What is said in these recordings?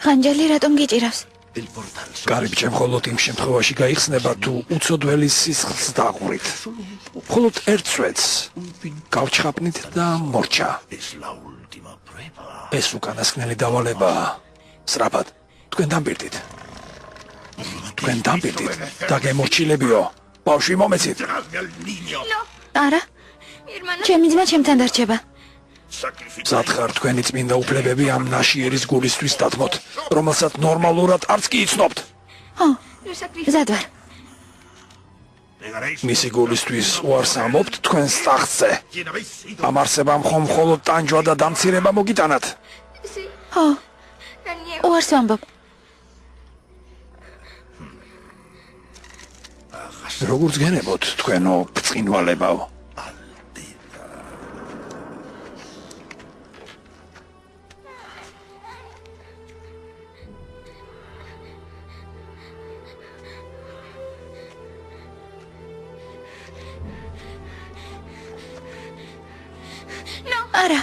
ხანჯალი რატომ გიჭირავს? კარიბჭე მხოლოდ იმ შემთხვევაში გაიხსნება, თუ უცოდველი სისხლს დაყვრით. მხოლოდ ერთ სვეტს გავჩხაპნით და მორჩა. ეს უკანასკნელი დავალებაა. სწრაფად, თქვენ დამბირდით. თქვენ დამბირდით და გემორჩილებიო. ბავშვი მომეცით. არა. ჩემი ძმა ჩემთან დარჩება. სათხარ თქვენი წმინდა უფლებები ამ ნაშიერის გულისთვის დათმოთ, რომელსაც ნორმალურად არც კი იცნობთ. მზად ვარ. მისი გულისთვის უარს ამბობთ თქვენს ტახტზე. ამ არსებამ ხომ მხოლოდ ტანჯვა და დამცირება მოგიტანათ. უარს ვამბობ. როგორც გენებოთ თქვენო ბრწყინვალებაო. არა.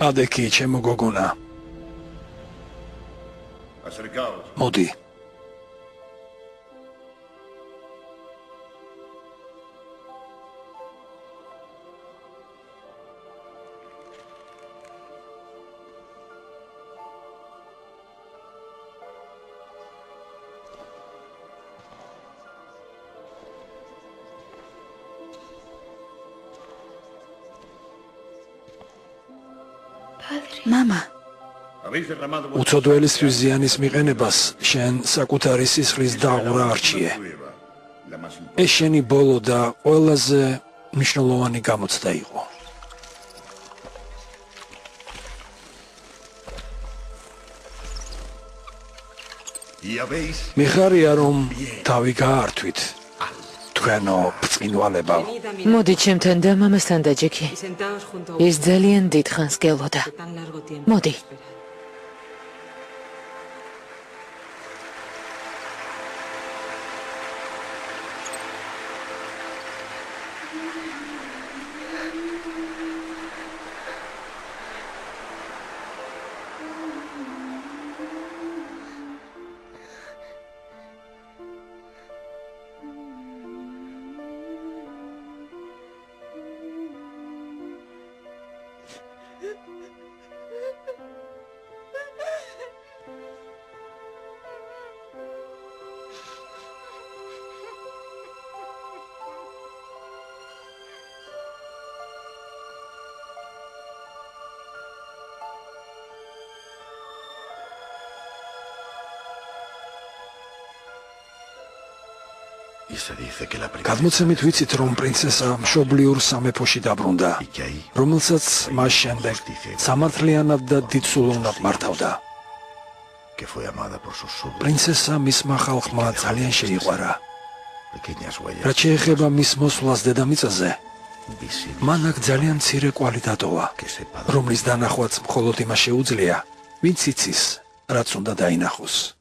ადექი ჩემო გოგონა. მოდი. მამა, უცოდველისთვის ზიანის მიყენებას შენ საკუთარი სისხლის დაღვრა არჩიე. ეს შენი ბოლო და ყველაზე მნიშვნელოვანი გამოცდა იყო. მიხარია რომ თავი გაართვით. თქვენო ბრწყინვალებაო. მოდი ჩემთან და მამასთან დაჯექი. ის ძალიან დიდ ხანს გელოდა. მოდი. გადმოცემით ვიცით, რომ პრინცესა მშობლიურ სამეფოში დაბრუნდა, რომელსაც მას შემდეგ სამართლიანად და დიდსულოვნად მართავდა. პრინცესა მისმა ხალხმა ძალიან შეიყვარა. რაც შეეხება მის მოსვლას დედამიწაზე, მან აქ ძალიან მცირე კვალი დატოვა, რომლის დანახვაც მხოლოდ იმას შეუძლია, ვინც იცის, რაც უნდა დაინახოს.